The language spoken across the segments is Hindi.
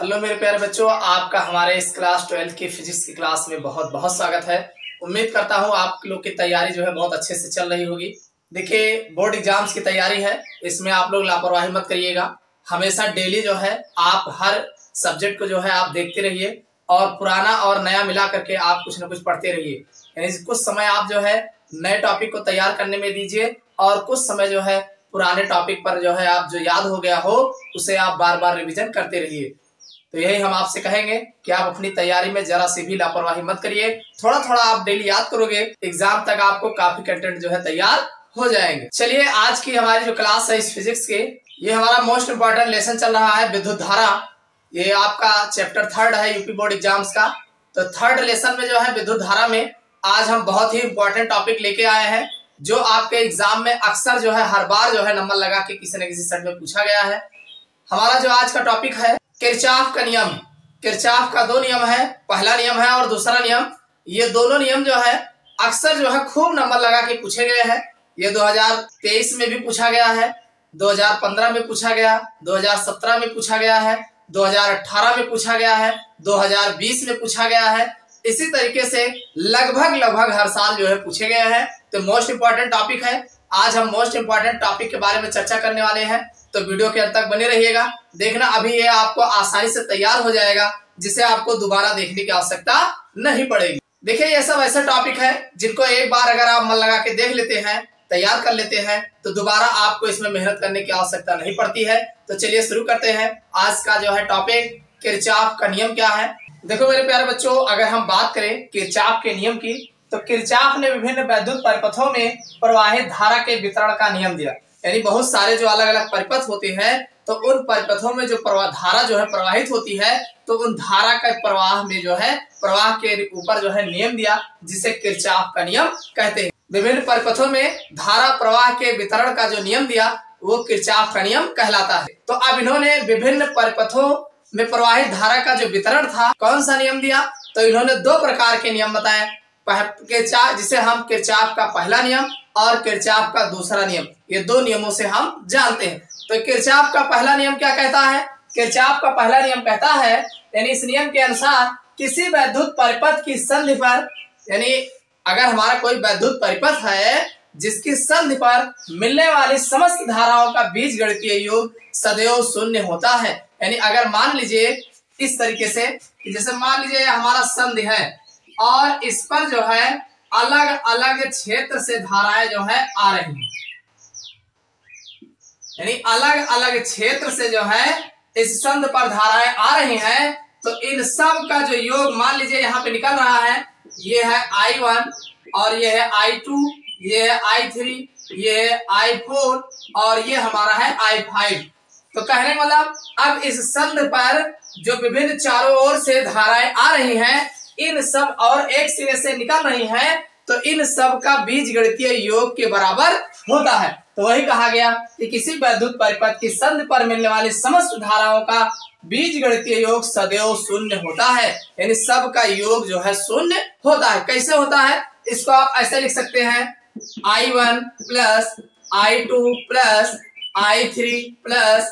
हेलो मेरे प्यारे बच्चों, आपका हमारे इस क्लास 12 की फिजिक्स की क्लास में बहुत बहुत स्वागत है। उम्मीद करता हूं आप लोग की तैयारी जो है बहुत अच्छे से चल रही होगी। देखिए, बोर्ड एग्जाम्स की तैयारी है, इसमें आप लोग लापरवाही मत करिएगा। हमेशा डेली जो है आप हर सब्जेक्ट को जो है आप देखते रहिए और पुराना और नया मिला करके आप कुछ न कुछ पढ़ते रहिए। यानी कुछ समय आप जो है नए टॉपिक को तैयार करने में दीजिए और कुछ समय जो है पुराने टॉपिक पर जो है आप जो याद हो गया हो उसे आप बार बार रिवीजन करते रहिए। तो यही हम आपसे कहेंगे कि आप अपनी तैयारी में जरा सी भी लापरवाही मत करिए। थोड़ा थोड़ा आप डेली याद करोगे, एग्जाम तक आपको काफी कंटेंट जो है तैयार हो जाएंगे। चलिए, आज की हमारी जो क्लास है इस फिजिक्स के, ये हमारा मोस्ट इंपॉर्टेंट लेसन चल रहा है विद्युत धारा। ये आपका चैप्टर 3 है यूपी बोर्ड एग्जाम्स का। तो 3rd लेसन में जो है विद्युत धारा में आज हम बहुत ही इंपॉर्टेंट टॉपिक लेके आए हैं, जो आपके एग्जाम में अक्सर जो है हर बार जो है नंबर लगा के किसी न किसी सेट में पूछा गया है। हमारा जो आज का टॉपिक है किरचॉफ का नियम। किरचॉफ का 2 नियम है, पहला नियम है और दूसरा नियम। ये दोनों नियम जो है अक्सर जो है खूब नंबर लगा के पूछे गए हैं। ये 2023 में भी पूछा गया है, 2015 में पूछा गया, 2017 में पूछा गया है, 2018 में पूछा गया है, 2020 में पूछा गया है। इसी तरीके से लगभग हर साल जो है पूछे गए हैं। तो मोस्ट इंपॉर्टेंट टॉपिक है। आज हम मोस्ट इंपॉर्टेंट टॉपिक के बारे में चर्चा करने वाले हैं, तो वीडियो के अंत तक बने रहिएगा। देखना, अभी ये आपको आसानी से तैयार हो जाएगा, जिसे आपको दोबारा देखने की आवश्यकता नहीं पड़ेगी। देखिए, ये सब ऐसे टॉपिक है जिनको एक बार अगर आप मन लगा के देख लेते हैं, तैयार कर लेते हैं, तो दोबारा आपको इसमें मेहनत करने की आवश्यकता नहीं पड़ती है। तो चलिए शुरू करते हैं। आज का जो है टॉपिक किरचॉफ का नियम क्या है। देखो मेरे प्यारे बच्चों, अगर हम बात करें किरचॉफ के नियम की, तो किरचॉफ ने विभिन्न वैद्युत परिपथों में प्रवाहित धारा के वितरण का नियम दिया। यानी बहुत सारे जो अलग अलग परिपथ होते हैं, तो उन परिपथों में जो धारा जो है प्रवाहित होती है, तो उन धारा का प्रवाह में जो है प्रवाह के ऊपर जो है नियम दिया, जिसे किरचॉफ का नियम कहते हैं। विभिन्न परिपथों में धारा प्रवाह के वितरण का जो नियम दिया वो किरचॉफ का नियम कहलाता है। तो अब इन्होंने विभिन्न परिपथों में प्रवाहित धारा का जो वितरण था, कौन सा नियम दिया, तो इन्होंने 2 प्रकार के नियम बताए। जिसे हम किरचॉफ का पहला नियम और किरचॉफ का दूसरा नियम, ये 2 नियमों से हम जानते हैं। तो किरचॉफ का पहला नियम क्या कहता है? किरचॉफ का पहला नियम कहता है, यानी इस नियम के अनुसार किसी वैद्युत परिपथ की संधि पर, यानी अगर हमारा कोई वैद्युत परिपथ है जिसकी संधि पर मिलने वाली समस्त धाराओं का बीजगणितीय योग सदैव 0 होता है। यानी अगर मान लीजिए इस तरीके से, जैसे मान लीजिए हमारा संधि है और इस पर जो है अलग अलग क्षेत्र से धाराएं जो है आ रही हैं, यानी अलग अलग क्षेत्र से जो है इस संध पर धाराएं आ रही हैं, तो इन सब का जो योग मान लीजिए यहाँ पे निकल रहा है, ये है I1 और ये है I2, ये है I3, ये है I4 और ये हमारा है I5। तो कहने का मतलब, अब इस संध पर जो विभिन्न चारों ओर से धाराएं आ रही हैं, इन सब और एक सिरे से निकल रही हैं, तो इन सब का बीजगणितीय योग के बराबर होता है। तो वही कहा गया कि किसी वैद्युत परिपथ की संध पर मिलने वाली समस्त धाराओं का बीजगणितीय योग सदैव 0 होता है। यानी सब का योग जो है 0 होता है। कैसे होता है, इसको आप ऐसे लिख सकते हैं, I1 plus I2 plus I3 plus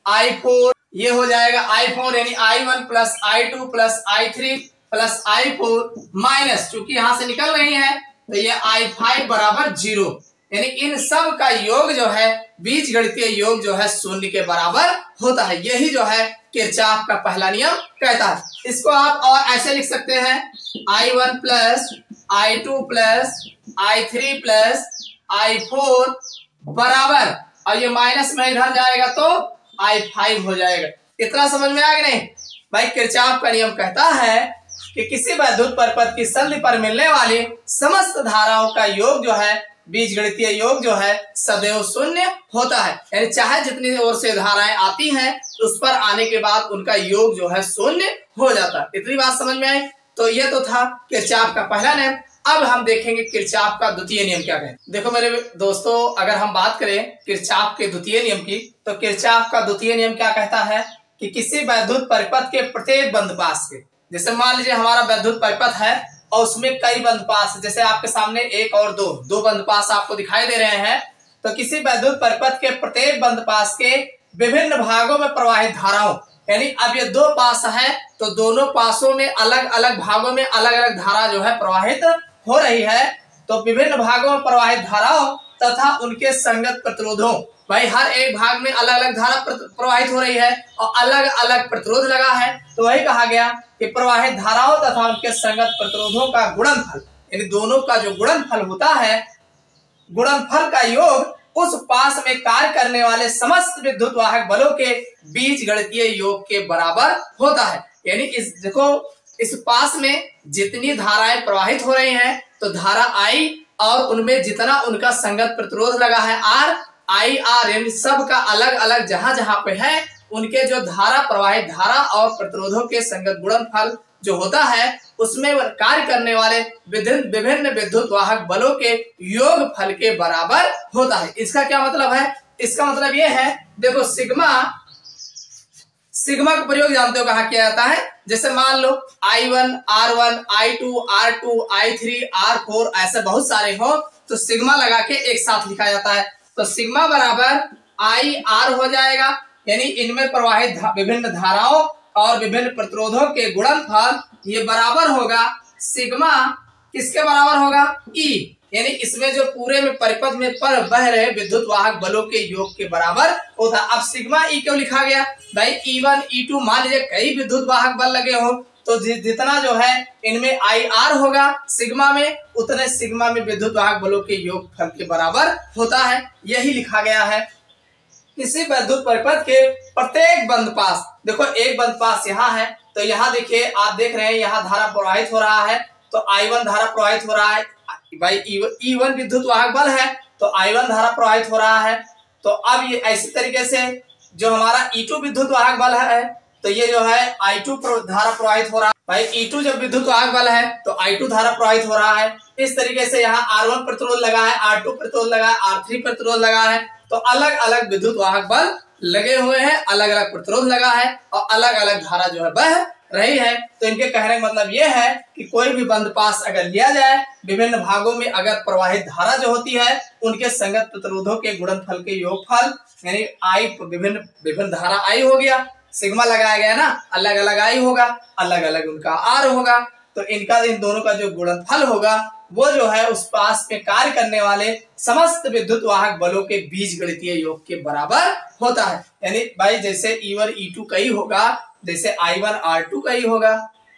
I4, ये हो जाएगा I4, यानी I1 plus I2 plus I3 plus I4 minus, चूंकि यहां से निकल रही है तो ये I5 बराबर 0। यानी इन सब का योग जो है बीजगणितीय योग जो है 0 के बराबर होता है। यही जो है किरचॉफ का पहला नियम कहता है। इसको आप और ऐसे लिख सकते हैं, I1 plus I2 plus I3 plus I4 बराबर, और ये माइनस में इधर जाएगा तो I5 हो जाएगा। इतना समझ में आ गया नहीं भाई? किरचॉफ का नियम कहता है कि किसी वैद्युत परिपथ की संधि पर मिलने वाली समस्त धाराओं का योग जो है बीजगणितीय योग जो है सदैव 0 होता है। यानी चाहे जितनी ओर से धाराएं आती हैं, उस पर आने के बाद उनका योग जो है 0 हो जाता है। इतनी बात समझ में आई? तो ये तो था किरचॉफ का पहला नियम। अब हम देखेंगे किरचॉफ का द्वितीय नियम क्या है। देखो मेरे दोस्तों, अगर हम बात करें किरचॉफ के द्वितीय नियम की, तो किरचॉफ का द्वितीय नियम क्या कहता है कि किसी वैद्युत परिपथ के प्रत्येक बंधपाश के, जैसे मान लीजिए हमारा वैद्युत परिपथ है और उसमें कई बंधपाश, जैसे आपके सामने 1 और 2 बंधपाश आपको दिखाई दे रहे हैं, तो किसी वैद्युत परिपथ के प्रत्येक बंधपाश के विभिन्न भागों में प्रवाहित धाराओं, यानी अब ये दो पास है तो दोनों पासों में अलग अलग भागों में अलग अलग धारा जो है प्रवाहित हो रही है। तो विभिन्न भागों में प्रवाहित धाराओं तथा उनके संगत प्रतिरोधों, भाई हर एक भाग में अलग अलग धारा प्रवाहित हो रही है और अलग अलग प्रतिरोध लगा है। तो वही कहा गया कि प्रवाहित धाराओं तथा उनके संगत प्रतिरोधों का गुणनफल, यानी दोनों का जो गुणनफल होता है, गुणनफल का योग उस पास में कार्य करने वाले समस्त विद्युत वाहक बलों के बीज गणितीय योग के बराबर होता है। यानी इस देखो, इस पास में जितनी धाराएं प्रवाहित हो रही हैं तो धारा आई और उनमें जितना उनका संगत प्रतिरोध लगा है आर, आई आर, यानी सब का अलग अलग जहां जहां पे है उनके जो धारा प्रवाहित धारा और प्रतिरोधों के संगत गुणनफल जो होता है उसमें कार्य करने वाले विभिन्न विद्युत वाहक बलों के योग फल के बराबर होता है। इसका क्या मतलब है? इसका मतलब यह है, देखो सिग्मा का प्रयोग जानते हो कहाँ किया जाता है? जैसे मान लो I1 R1 I2 R2 I3 R4 ऐसे बहुत सारे हो तो सिग्मा लगा के एक साथ लिखा जाता है। तो सिग्मा बराबर I R हो जाएगा, यानी इनमें प्रवाहित विभिन्न धाराओं और विभिन्न प्रतिरोधों के गुणनफल ये बराबर होगा सिग्मा, किसके बराबर होगा? E, यानी इसमें जो पूरे में परिपथ में पर बह रहे विद्युत वाहक बलों के योग के बराबर होता। अब सिग्मा E क्यों लिखा गया? भाई E1 E2 मान लीजिए कई विद्युत वाहक बल लगे हो तो जितना जो है इनमें IR होगा सिग्मा में, उतने सिग्मा में विद्युत वाहक बलों के योग फल के बराबर होता है। यही लिखा गया है। किसी विद्युत परिपथ के प्रत्येक बंद पास, देखो एक बंद पास यहाँ है तो यहाँ देखिए आप देख रहे हैं यहाँ धारा प्रवाहित हो रहा है तो I1 धारा प्रवाहित हो रहा है। भाई E1 विद्युत वाहक बल है तो I1 धारा प्रवाहित हो रहा है। तो अब ये इसी तरीके से जो हमारा E2 विद्युत वाहक बल है तो ये जो है I2 धारा प्रवाहित हो रहा है। भाई E2 जब विद्युत वाहक बल है तो I2 धारा प्रवाहित हो रहा है। इस तरीके से यहाँ R1 प्रतिरोध लगा है, R2 प्रतिरोध लगा है, R3 प्रतिरोध लगा है। तो अलग अलग विद्युत वाहक बल लगे हुए हैं, अलग अलग प्रतिरोध लगा है और अलग अलग धारा जो है बह रही है। तो इनके कहने का मतलब यह है कि कोई भी बंद पास अगर लिया जाए, विभिन्न भागों में अगर प्रवाहित धारा जो होती है उनके संगत प्रतिरोधों के गुणनफल के योगफल, यानी आई विभिन्न धारा आई हो गया, सिग्मा लगाया गया ना, अलग अलग आई होगा, अलग अलग उनका आर होगा। तो इनका इन दोनों का जो गुणनफल होगा वो जो है उस पास में कार्य करने वाले समस्त विद्युत वाहक बलों के बीज गणितीय योग के बराबर होता है। यानी भाई जैसे E1 E2 कई होगा, जैसे I1 R2 कई होगा,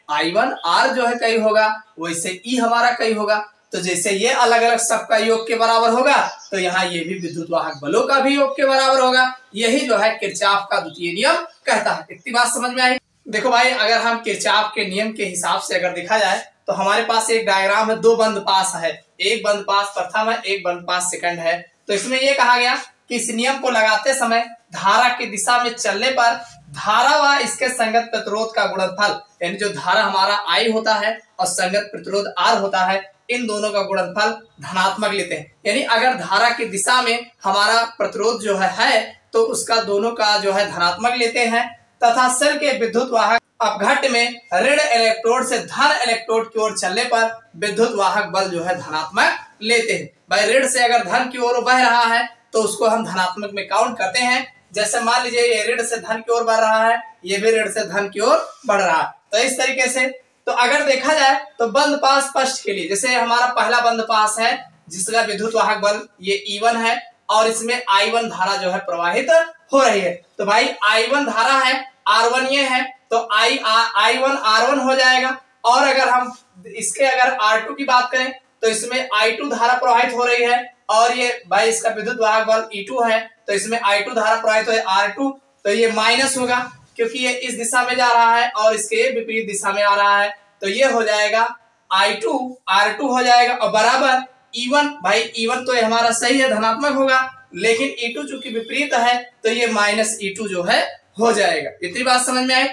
I1 R जो है कई होगा, वैसे E हमारा कई होगा। तो जैसे ये अलग अलग सबका योग के बराबर होगा तो यहाँ ये भी विद्युत वाहक बलों का भी योग के बराबर होगा। यही जो है किरचॉफ का द्वितीय नियम कहता है। इतनी बात समझ में आई? देखो भाई, अगर हम किरचॉफ के नियम के हिसाब से अगर देखा जाए तो हमारे पास एक डायग्राम है, दो बंद पास है, एक बंद पास प्रथम है, एक बंद पास सेकंड है। तो इसमें यह कहा गया कि इस नियम को लगाते समय धारा की दिशा में चलने पर धारा व इसके संगत प्रतिरोध का गुणनफल, यानी जो धारा हमारा I होता है और संगत प्रतिरोध R होता है, इन दोनों का गुणनफल धनात्मक लेते हैं। यानी अगर धारा की दिशा में हमारा प्रतिरोध जो है तो उसका दोनों का जो है धनात्मक लेते हैं, तथा सेल के विद्युत वाहक अपघट्ट में ऋण इलेक्ट्रोड से धन इलेक्ट्रोड की ओर चलने पर विद्युत वाहक बल जो है धनात्मक लेते हैं। भाई ऋण से अगर धन की ओर बह रहा है तो उसको हम धनात्मक में काउंट करते हैं। जैसे मान लीजिए ये ऋण से धन की ओर बढ़ रहा है, ये भी ऋण से धन की ओर बढ़ रहा है। तो इस तरीके से तो अगर देखा जाए तो बंद पास पक्ष के लिए, जैसे हमारा पहला बंद पास है जिसका विद्युत वाहक बल ये E1 है और इसमें I1 धारा जो है प्रवाहित हो रही है। तो भाई I1 धारा है, R1 ये है, तो I1 R1 हो जाएगा। और अगर हम इसके अगर R2 की बात करें तो इसमें I2 धारा प्रवाहित हो रही है और ये भाई इसका विद्युत वाहक बल E2 है तो इसमें I2 धारा प्रवाहित हो R2, तो ये माइनस होगा क्योंकि ये इस दिशा में जा रहा है और इसके विपरीत दिशा में आ रहा है। तो ये हो जाएगा I2 R2 हो जाएगा और बराबर E1। भाई E1 तो ये हमारा सही है, धनात्मक होगा, लेकिन E2 चूंकि विपरीत है तो ये माइनस E2 जो है हो जाएगा। इतनी बात समझ में आई?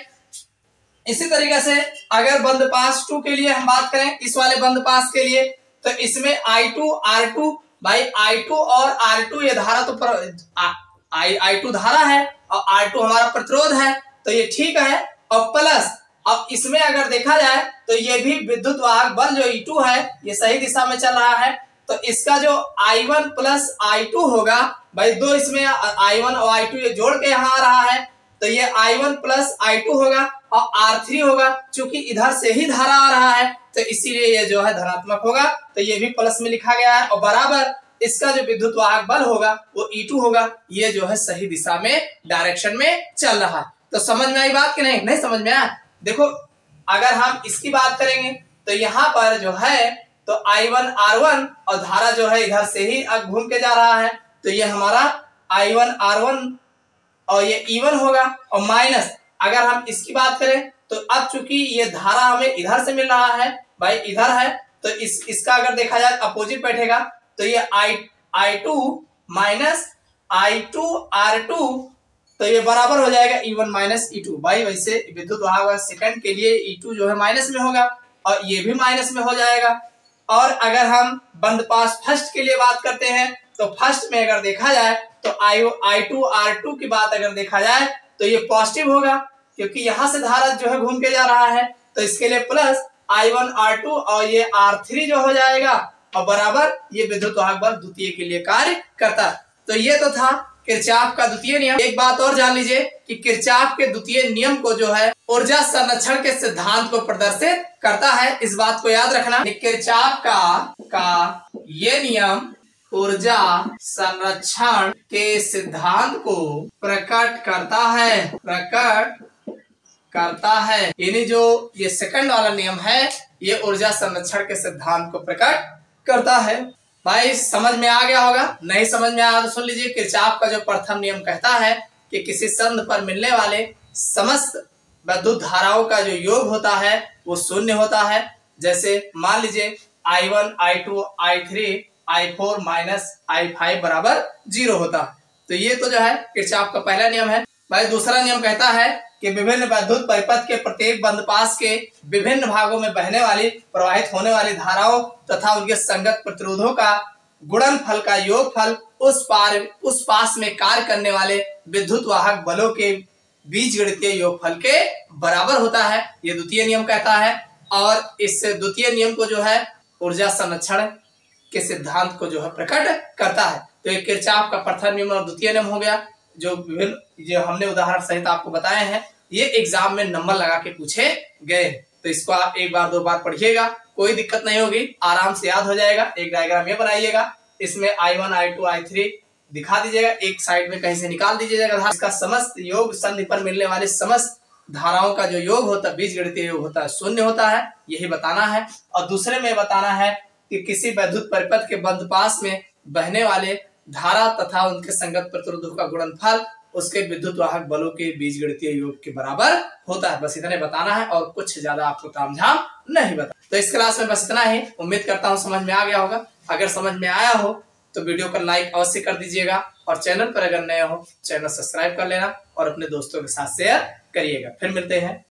इसी तरीके से अगर बंद पास 2 के लिए हम बात करें, इस वाले बंद पास के लिए, तो इसमें I2 R2, भाई I2 और R2 ये धारा तो I2 धारा है और R2 हमारा प्रतिरोध है, तो ये ठीक है। और प्लस अब इसमें अगर देखा जाए तो ये भी विद्युत वाहक बल जो E2 है ये सही दिशा में चल रहा है, तो इसका जो I1 प्लस I2 होगा, भाई दो इसमें I1 और I2 ये जोड़ के यहाँ आ रहा है, तो ये I1 प्लस I2 होगा और R3 होगा। चूंकि इधर से ही धारा आ रहा है तो इसीलिए ये जो है धनात्मक होगा, तो ये भी प्लस में लिखा गया है। और बराबर इसका जो विद्युत वाहक बल होगा वो E2 होगा। ये जो है सही दिशा में डायरेक्शन में चल रहा है। तो समझ में आई बात कि नहीं? नहीं समझ में आया? देखो अगर हम इसकी बात करेंगे तो यहाँ पर जो है तो I1 R1 और धारा जो है इधर से ही घूम के जा रहा है, तो ये हमारा I1 R1 और ये E1 होगा। और माइनस अगर हम इसकी बात करें तो अब चूंकि ये धारा हमें इधर से मिल रहा है, भाई इधर है, तो इसका अगर देखा जाए अपोजिट बैठेगा तो ये I2 माइनस I2 R2, तो ये बराबर हो जाएगा E1 माइनस E2। भाई वैसे विद्युत वाहक सेकंड के लिए E2 जो है माइनस में होगा और ये भी माइनस में हो जाएगा। और अगर हम बंद पास फर्स्ट के लिए बात करते हैं तो फर्स्ट में अगर देखा जाए तो I2 R2 की बात अगर देखा जाए तो ये पॉजिटिव होगा, क्योंकि यहां से धारा जो है घूम के जा रहा है, तो इसके लिए प्लस I1 R2 और ये R3 जो हो जाएगा और बराबर ये विद्युत वाहक बल द्वितीय के लिए कार्य करता है। तो ये तो था किरचॉफ का द्वितीय नियम। एक बात और जान लीजिए कि किरचॉफ के द्वितीय नियम को जो है ऊर्जा संरक्षण के सिद्धांत को प्रदर्शित करता है, इस बात को याद रखना। किरचॉफ का ये नियम ऊर्जा संरक्षण के सिद्धांत को प्रकट करता है, यानी जो ये सेकंड वाला नियम है ये ऊर्जा संरक्षण के सिद्धांत को प्रकट करता है। भाई समझ में आ गया होगा? नहीं समझ में आया तो सुन लीजिए। किरचॉफ का जो प्रथम नियम कहता है कि किसी संध पर मिलने वाले समस्त विद्युत धाराओं का जो योग होता है वो शून्य होता है। जैसे मान लीजिए I1 I2 I3 I4 minus I5 बराबर 0 होता। तो ये तो जो है किरचॉफ का पहला नियम है। भाई दूसरा नियम कहता है कि विभिन्न विद्युत परिपथ के प्रत्येक बंदपास के विभिन्न भागों में बहने वाली प्रवाहित होने वाली धाराओं तथा उनके संगत प्रतिरोधों का गुणनफल का योगफल उस पास में कार्य करने वाले विद्युत वाहक बलों के बीजगणितीय योगफल के बराबर होता है, ये द्वितीय नियम कहता है। और इस द्वितीय नियम को जो है ऊर्जा संरक्षण के सिद्धांत को जो है प्रकट करता है। तो ये किरचॉफ का प्रथम नियम और द्वितीय नियम हो गया, जो विभिन्न जो हमने उदाहरण सहित आपको बताए हैं। ये एग्जाम में नंबर लगा के पूछे गए, तो इसको आप एक बार दो बार पढ़िएगा, कोई दिक्कत नहीं होगी, आराम से याद हो जाएगा। एक डायग्राम ये बनाइएगा, इसमें I1 I2 I3 दिखा दीजिएगा, एक साइड में कहीं से निकाल दीजिएगा। इसका समस्त योग संधि पर मिलने वाले समस्त धाराओं का जो योग होता है बीजगणितीय योग होता है शून्य होता है, यही बताना है। और दूसरे में बताना है कि किसी विद्युत परिपथ के बंदपास में बहने वाले धारा तथा उनके संगत प्रतिरोधों का गुणनफल उसके विद्युत वाहक बलों के बीजगणितीय योग के बराबर होता है। बस इतने बताना है और कुछ ज्यादा आपको तामझाम नहीं बता। तो इस क्लास में बस इतना ही। उम्मीद करता हूँ समझ में आ गया होगा। अगर समझ में आया हो तो वीडियो को लाइक अवश्य कर दीजिएगा और चैनल पर अगर नए हो चैनल सब्सक्राइब कर लेना और अपने दोस्तों के साथ शेयर करिएगा। फिर मिलते हैं।